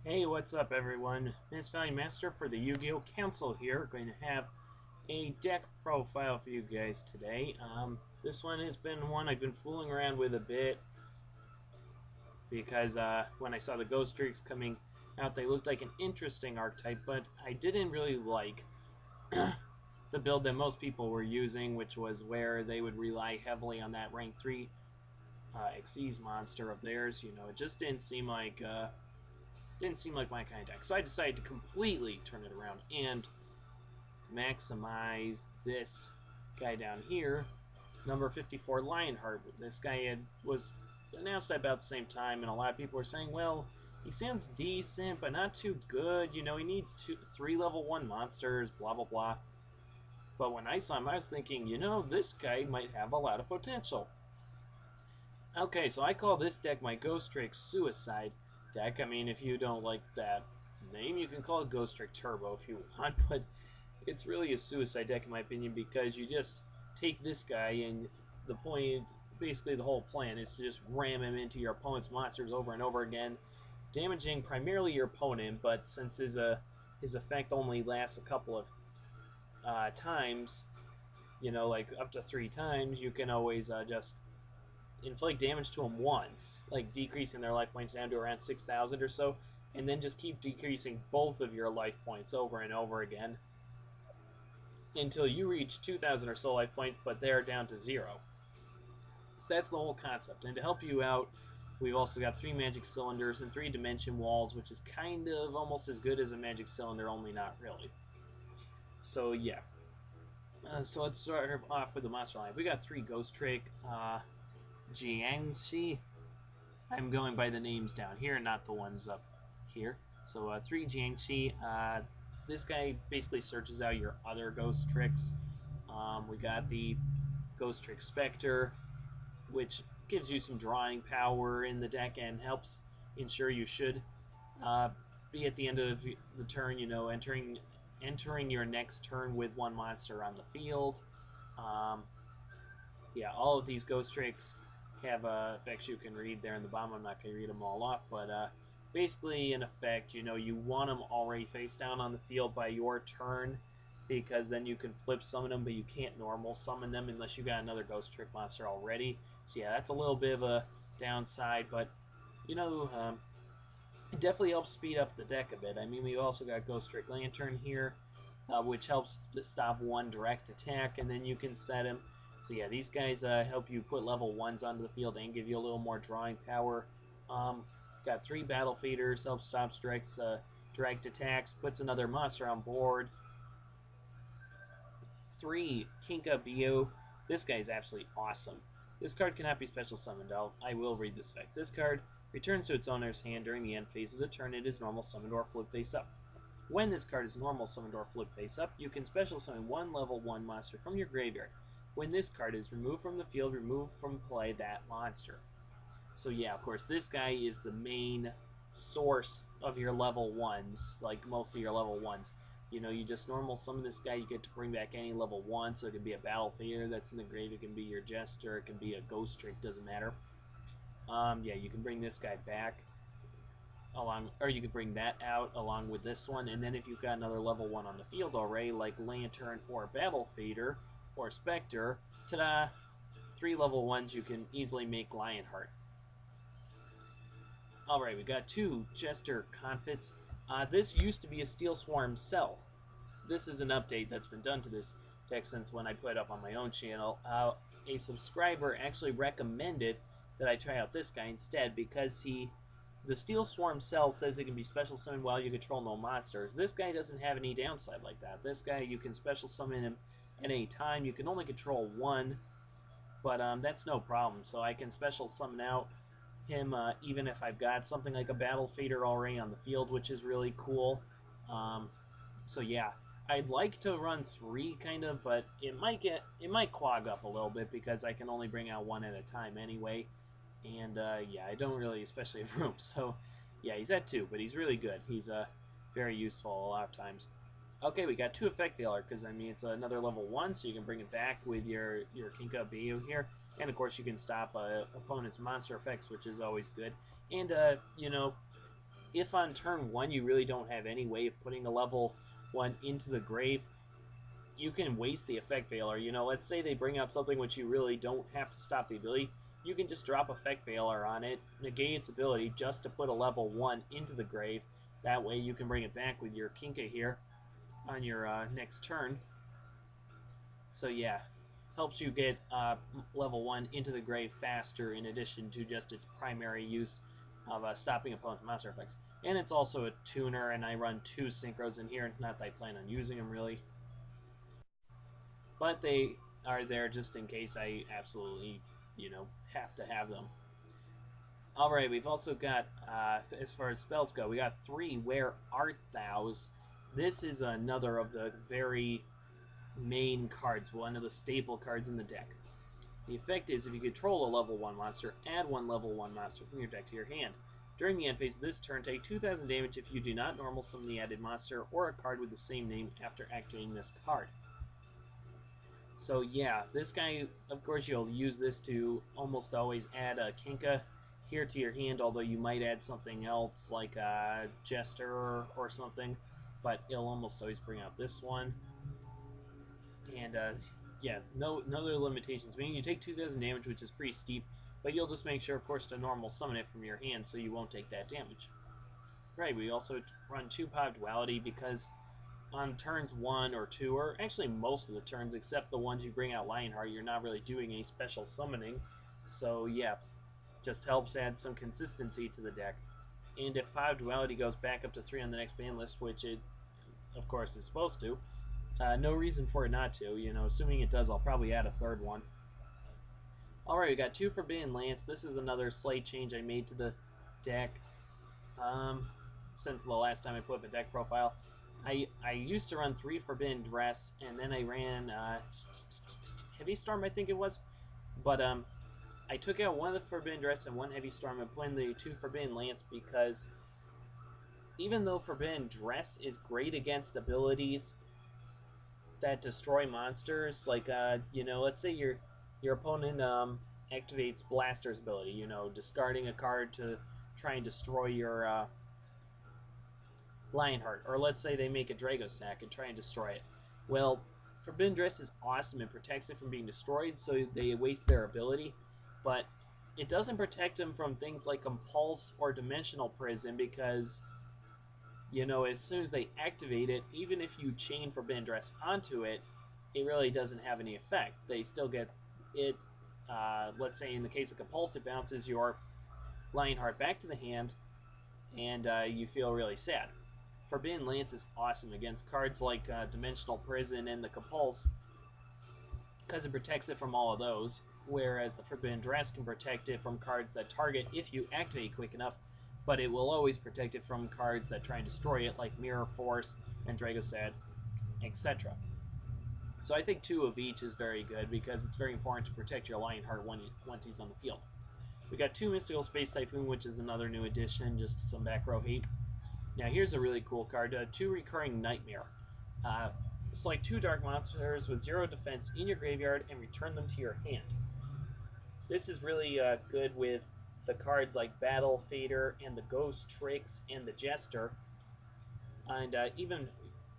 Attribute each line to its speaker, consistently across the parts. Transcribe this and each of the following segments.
Speaker 1: Hey, what's up, everyone? Miss Valley Master for the Yu-Gi-Oh! Council here. Going to have a deck profile for you guys today. This one has been one I've been fooling around with a bit because when I saw the Ghost Streaks coming out, they looked like an interesting archetype, but I didn't really like the build that most people were using, which was where they would rely heavily on that rank 3 Xyz monster of theirs. It just didn't seem like my kind of deck. So I decided to completely turn it around and maximize this guy down here, number 54 Lionheart. This guy was announced at about the same time, and a lot of people were saying, well, he sounds decent, but not too good. He needs 3 level 1 monsters, blah, blah, blah. But when I saw him, I was thinking, this guy might have a lot of potential. Okay, so I call this deck my Ghost Trick Suicide deck. I mean, if you don't like that name, you can call it Ghost Trick Turbo if you want, but it's really a suicide deck in my opinion because you just take this guy and basically the whole plan is to just ram him into your opponent's monsters over and over again, damaging primarily your opponent, but since his effect only lasts a couple of times, like up to 3 times, you can always just inflict damage to them once, like decreasing their life points down to around 6,000 or so, and then just keep decreasing both of your life points over and over again until you reach 2,000 or so life points, but they're down to 0. So that's the whole concept. And to help you out, we've also got 3 magic cylinders and 3 dimension walls, which is kind of almost as good as a magic cylinder, only not really. So yeah. So let's start off with the monster line. We got 3 Ghost Trick, Jiangxi. I'm going by the names down here, not the ones up here. So 3 Jiangxi. This guy basically searches out your other Ghost Tricks. We got the Ghost Trick Spectre, which gives you some drawing power in the deck and helps ensure you should be at the end of the turn, entering your next turn with 1 monster on the field. Yeah, all of these Ghost Tricks have effects you can read there in the bottom. I'm not going to read them all off, but basically, in effect, you want them already face down on the field by your turn, because then you can flip summon them, but you can't normal summon them unless you got another Ghost Trick monster already. So yeah, that's a little bit of a downside, but it definitely helps speed up the deck a bit. I mean, we've also got Ghost Trick Lantern here, which helps to stop 1 direct attack, and then you can set him. So yeah, these guys help you put level 1s onto the field and give you a little more drawing power. Got 3 Battle Feeders, helps stop direct attacks, puts another monster on board. 3 Kinka Bio. This guy is absolutely awesome. This card cannot be special summoned. I will read this effect. This card returns to its owner's hand during the end phase of the turn. It is normal summoned or flip face up. When this card is normal summoned or flip face up, you can special summon 1 level 1 monster from your graveyard. When this card is removed from the field, remove from play that monster. So yeah, of course, this guy is the main source of your level 1s, like most of your level 1s. You just normal summon this guy, you get to bring back any level 1, so it can be a Battle Feeder that's in the grave, it can be your Jester, it can be a Ghost Trick, doesn't matter. Yeah, you can bring this guy back, or you can bring that out along with this one, and then if you've got another level 1 on the field already, like Lantern or Battle Feeder, or Spectre, ta-da! 3 level 1s you can easily make Lionheart. Alright, we got 2 Jester Confits. This used to be a Steel Swarm Cell. This is an update that's been done to this deck since when I put it up on my own channel. A subscriber actually recommended that I try out this guy instead because the Steel Swarm Cell says it can be special summoned while you control no monsters. This guy doesn't have any downside like that. This guy, you can special summon him at any time. You can only control 1, but that's no problem. So I can special summon out him even if I've got something like a Battle Feeder already on the field, which is really cool. So yeah, I'd like to run 3 kind of, but it might clog up a little bit because I can only bring out 1 at a time anyway. And yeah, I don't really especially have room. So yeah, he's at 2, but he's really good. He's very useful a lot of times. Okay, we got 2 Effect Veiler, because I mean it's another level 1, so you can bring it back with your Kinka Bio here. And of course you can stop opponent's monster effects, which is always good. And if on turn 1 you really don't have any way of putting a level 1 into the grave, you can waste the effect veiler. You know, let's say they bring out something which you really don't have to stop the ability. You can just drop effect veiler on it, negate its ability just to put a level 1 into the grave. That way you can bring it back with your Kinka here on your next turn. So yeah, helps you get level 1 into the grave faster in addition to just its primary use of stopping opponent's monster effects. And it's also a tuner, and I run 2 synchros in here, not that I plan on using them really. But they are there just in case I absolutely, you know, have to have them. Alright, we've also got, as far as spells go, we got 3 Where Art Thou's. This is another of the very main cards, one of the staple cards in the deck. The effect is, if you control a level 1 monster, add 1 level 1 monster from your deck to your hand. During the end phase of this turn, take 2,000 damage if you do not normal summon the added monster or a card with the same name after activating this card. So yeah, this guy, of course you'll use this to almost always add a Kinka here to your hand, although you might add something else like a Jester or something, but it'll almost always bring out this one. And yeah, no other limitations. Meaning you take 2,000 damage, which is pretty steep, but you'll just make sure, of course, to normal summon it from your hand so you won't take that damage. Right, we also run 2 Pop Duality because on turns 1 or 2, or actually most of the turns except the ones you bring out Lionheart, you're not really doing any special summoning. So yeah, just helps add some consistency to the deck. And if Pop Duality goes back up to 3 on the next ban list, which it of course is supposed to, no reason for it not to. You know, assuming it does, I'll probably add a 3rd one. Alright, we got 2 Forbidden Lance. This is another slight change I made to the deck since the last time I put up a deck profile. I used to run 3 Forbidden Dress, and then I ran Heavy Storm, I think it was. But I took out 1 of the Forbidden Dress and 1 Heavy Storm and put in the 2 Forbidden Lance because even though Forbidden Dress is great against abilities that destroy monsters, like you know, let's say your opponent activates Blaster's ability, you know, discarding a card to try and destroy your Lionheart, or let's say they make a Drago Sack and try and destroy it. Well, Forbidden Dress is awesome and protects it from being destroyed, so they waste their ability, but it doesn't protect them from things like Compulse or Dimensional Prison because, you know, as soon as they activate it, even if you chain Forbidden Dress onto it, it really doesn't have any effect. They still get it, let's say in the case of Compulse, it bounces your Lionheart back to the hand, and you feel really sad. Forbidden Lance is awesome against cards like Dimensional Prison and the Compulse because it protects it from all of those, whereas the Forbidden Dress can protect it from cards that target if you activate quick enough, but it will always protect it from cards that try and destroy it, like Mirror Force and Dragosad, etc. So I think 2 of each is very good because it's very important to protect your Lionheart once he's on the field. We got 2 Mystical Space Typhoon, which is another new addition, just some back row hate. Now here's a really cool card, 2 Recurring Nightmare. Select 2 dark monsters with 0 defense in your graveyard and return them to your hand. This is really good with the cards like Battle Fader and the Ghost Tricks and the Jester. And even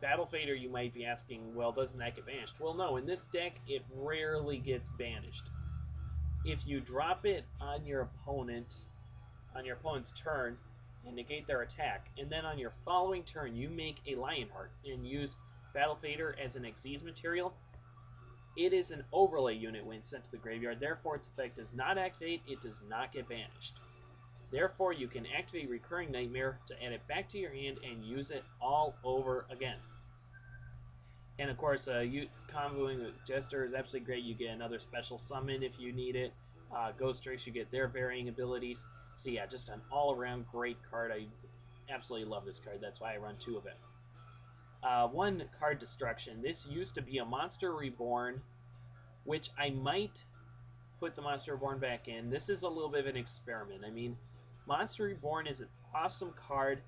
Speaker 1: Battle Fader, you might be asking, well, doesn't that get banished? Well, no, in this deck, it rarely gets banished. If you drop it on your opponent's turn, and negate their attack, and then on your following turn you make a Lionheart and use Battle Fader as an Xyz material, it is an overlay unit when sent to the graveyard, therefore its effect does not activate, it does not get banished. Therefore you can activate Recurring Nightmare to add it back to your hand and use it all over again. And of course, comboing with Jester is absolutely great. You get another special summon if you need it. Ghost Tricks, you get their varying abilities. So yeah, just an all-around great card. I absolutely love this card. That's why I run 2 of it. 1 card destruction. This used to be a Monster Reborn, which I might put the Monster Reborn back in. This is a little bit of an experiment. I mean, Monster Reborn is an awesome card,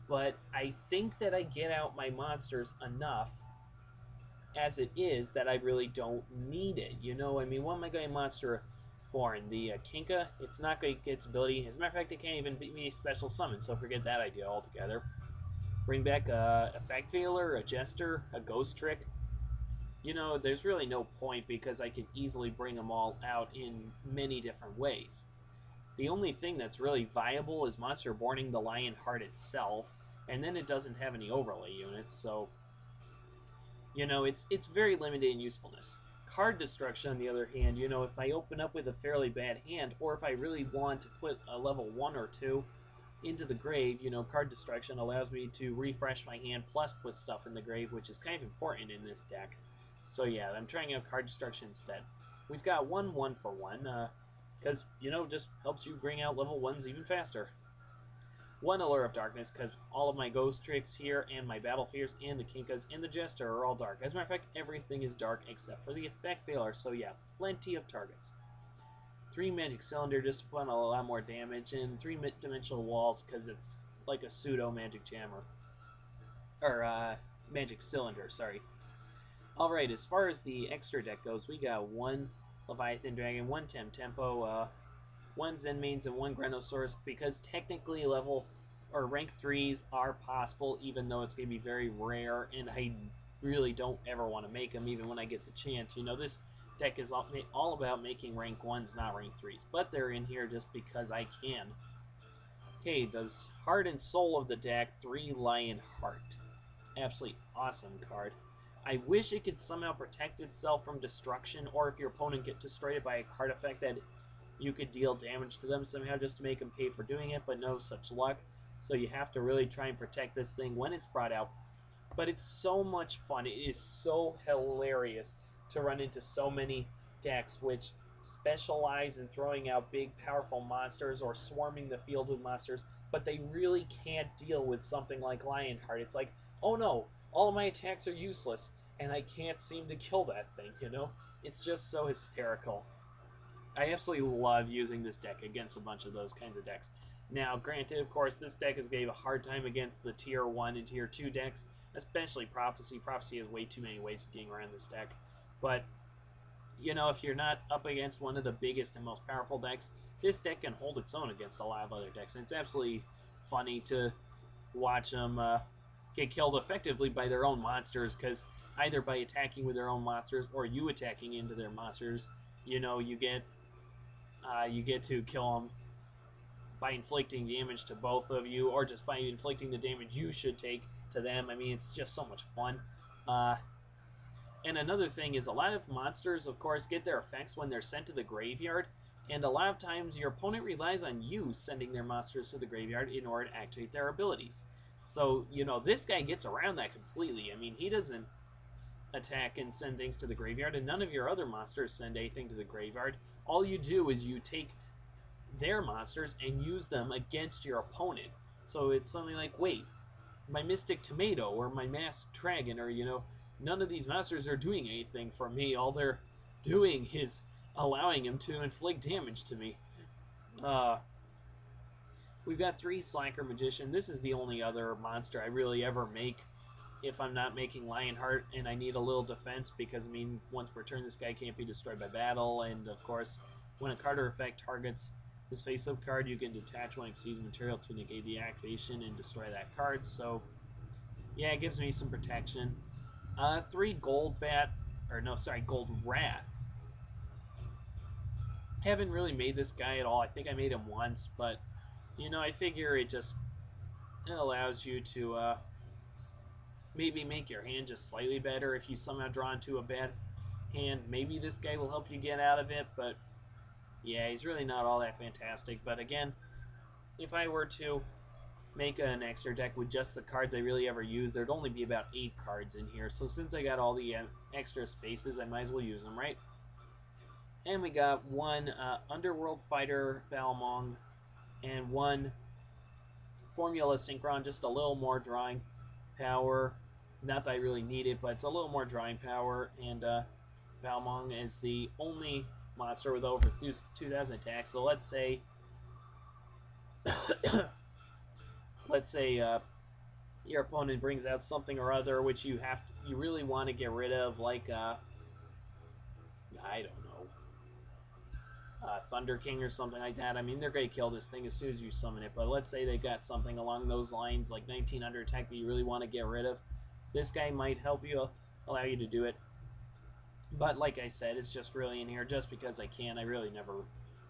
Speaker 1: but I think that I get out my monsters enough as it is that I really don't need it. You know, I mean, what am I going to monster Born. The Kinka, it's not going to get its ability. As a matter of fact, it can't even be special summon, so forget that idea altogether. Bring back a Effect Veiler, a Jester, a Ghost Trick. You know, there's really no point because I can easily bring them all out in many different ways. The only thing that's really viable is Monster Borning the Lionheart itself, and then it doesn't have any overlay units, so you know, it's very limited in usefulness. Card destruction, on the other hand, you know, if I open up with a fairly bad hand, or if I really want to put a level 1 or 2 into the grave, you know, card destruction allows me to refresh my hand plus put stuff in the grave, which is kind of important in this deck. So yeah, I'm trying out card destruction instead. We've got 1 for 1, because, you know, just helps you bring out level 1s even faster. 1 Allure of Darkness, because all of my Ghost Tricks here, and my Battle Fears, and the Kinkas, and the Jester are all dark. As a matter of fact, everything is dark except for the Effect Veiler, so yeah, plenty of targets. 3 Magic Cylinder just to put on a lot more damage, and 3 Dimensional Walls, because it's like a pseudo Magic Jammer. Or, Magic Cylinder, sorry. Alright, as far as the extra deck goes, we got 1 Leviathan Dragon, 1 Tempo, 1 Zenmaines, and 1 Granosaurus, because technically rank 3s are possible, even though it's going to be very rare, and I really don't ever want to make them, even when I get the chance. You know, this deck is all about making rank 1s, not rank 3s, but they're in here just because I can. Okay, the heart and soul of the deck, 3 Lionheart. Absolutely awesome card. I wish it could somehow protect itself from destruction, or if your opponent gets destroyed by a card effect that you could deal damage to them somehow just to make them pay for doing it, but no such luck. So you have to really try and protect this thing when it's brought out. But it's so much fun. It is so hilarious to run into so many decks which specialize in throwing out big, powerful monsters or swarming the field with monsters, but they really can't deal with something like Lionheart. It's like, oh no, all of my attacks are useless, and I can't seem to kill that thing, you know? It's just so hysterical. I absolutely love using this deck against a bunch of those kinds of decks. Now, granted, of course, this deck is going to have a hard time against the Tier 1 and Tier 2 decks, especially Prophecy. Prophecy has way too many ways of getting around this deck. But, you know, if you're not up against one of the biggest and most powerful decks, this deck can hold its own against a lot of other decks. And it's absolutely funny to watch them get killed effectively by their own monsters, because either by attacking with their own monsters or you attacking into their monsters, you know, you get to kill them by inflicting damage to both of you, or just by inflicting the damage you should take to them. I mean, it's just so much fun. And another thing is, a lot of monsters, of course, get their effects when they're sent to the graveyard, and a lot of times your opponent relies on you sending their monsters to the graveyard in order to activate their abilities. So, you know, this guy gets around that completely. I mean, he doesn't attack and send things to the graveyard, and none of your other monsters send anything to the graveyard. All you do is you take their monsters and use them against your opponent. So it's something like, wait, my Mystic Tomato or my Masked Dragon, or, you know, none of these monsters are doing anything for me. All they're doing is allowing him to inflict damage to me. We've got 3 Slacker Magician. This is the only other monster I really ever make if I'm not making Lionheart and I need a little defense, because, I mean, once per turn, this guy can't be destroyed by battle, and, of course, when a card or effect targets this face-up card, you can detach one exceeds material to negate the activation and destroy that card, so, yeah, it gives me some protection. 3 Gold Rat. Haven't really made this guy at all. I think I made him once, but, you know, I figure it allows you to, maybe make your hand just slightly better if you somehow draw into a bad hand. Maybe this guy will help you get out of it, but yeah, he's really not all that fantastic. But again, if I were to make an extra deck with just the cards I really ever use, there'd only be about 8 cards in here. So since I got all the extra spaces, I might as well use them, right? And we got 1 Underworld Fighter Balmong and 1 Formula Synchron, just a little more drawing power. Not that I really need it, but it's a little more drawing power, and Balmong is the only monster with over 2,000 attacks. So let's say, your opponent brings out something or other which you really want to get rid of, like I don't know. Thunder King or something like that. I mean, they're going to kill this thing as soon as you summon it. But let's say they got something along those lines, like 1900 attack that you really want to get rid of. This guy might help you, allow you to do it. But like I said, it's just really in here just because I can. I really never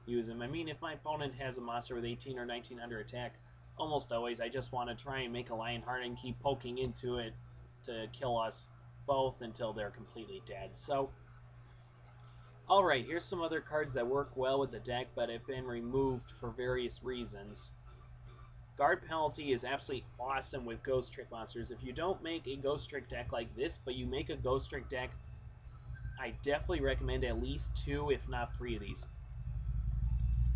Speaker 1: use him. I mean, if my opponent has a monster with 18 or 1900 attack, almost always I just want to try and make a Lionheart and keep poking into it to kill us both until they're completely dead. So, alright, here's some other cards that work well with the deck but have been removed for various reasons. Guard Penalty is absolutely awesome with Ghost Trick monsters. If you don't make a Ghost Trick deck like this, but you make a Ghost Trick deck, I definitely recommend at least 2, if not 3 of these.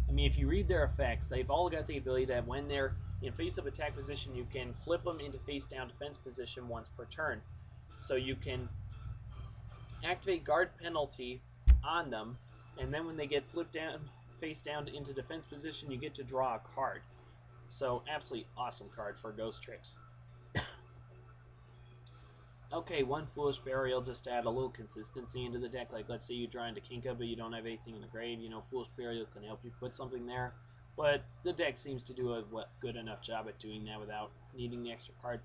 Speaker 1: I mean, if you read their effects, they've all got the ability that when they're in face-up attack position, you can flip them into face-down defense position once per turn. So you can activate Guard Penalty on them, and then when they get flipped down, face-down into defense position, you get to draw a card. So, absolutely awesome card for Ghost Tricks. Okay, one Foolish Burial just to add a little consistency into the deck. Like, let's say you draw into Kinka, but you don't have anything in the grave. You know, Foolish Burial can help you put something there. But the deck seems to do a good enough job at doing that without needing the extra card.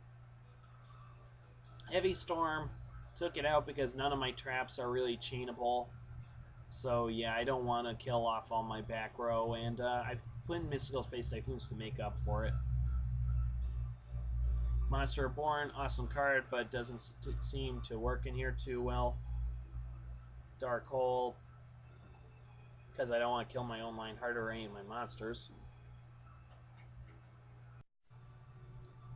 Speaker 1: Heavy Storm, took it out because none of my traps are really chainable. So, yeah, I don't want to kill off all my back row. And I've put in Mystical Space Typhoons to make up for it. Monster Reborn, awesome card, but doesn't seem to work in here too well. Dark Hole, because I don't want to kill my own Lionheart or any of my monsters.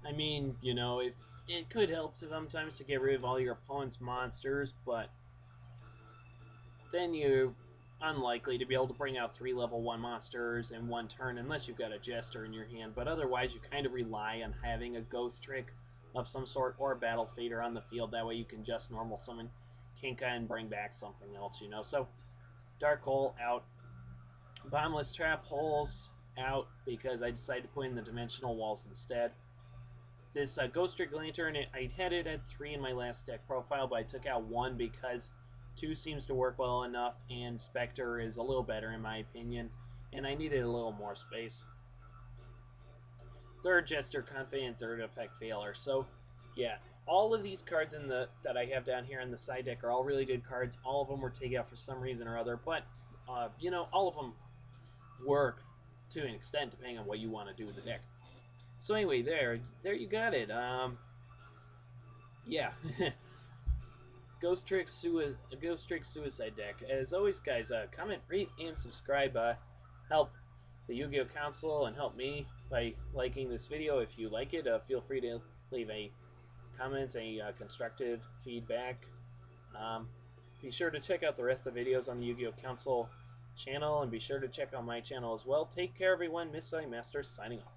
Speaker 1: I mean, you know, it could help sometimes to get rid of all your opponent's monsters, but then you're unlikely to be able to bring out 3 level 1 monsters in one turn unless you've got a Jester in your hand. But otherwise, you kind of rely on having a Ghost Trick of some sort or a Battle Fader on the field. That way you can just normal summon Kinka and bring back something else, you know. So, Dark Hole out. Bombless Trap Holes out because I decided to put in the Dimensional Walls instead. This Ghost Trick Lantern, I had it at 3 in my last deck profile, but I took out 1 because 2 seems to work well enough, and Spectre is a little better in my opinion, and I needed a little more space. Third Jester, Confident, third Effect Failure. So, yeah, all of these cards in that I have down here in the side deck are all really good cards. All of them were taken out for some reason or other, but, you know, all of them work to an extent depending on what you want to do with the deck. So anyway, there you got it. Yeah. Ghost Trick Suicide deck. As always, guys, comment, rate, and subscribe. Help the Yu-Gi-Oh! Council and help me by liking this video. If you like it, feel free to leave a comments, any constructive feedback. Be sure to check out the rest of the videos on the Yu-Gi-Oh! Council channel, and be sure to check out my channel as well. Take care, everyone. Mystery Master signing off.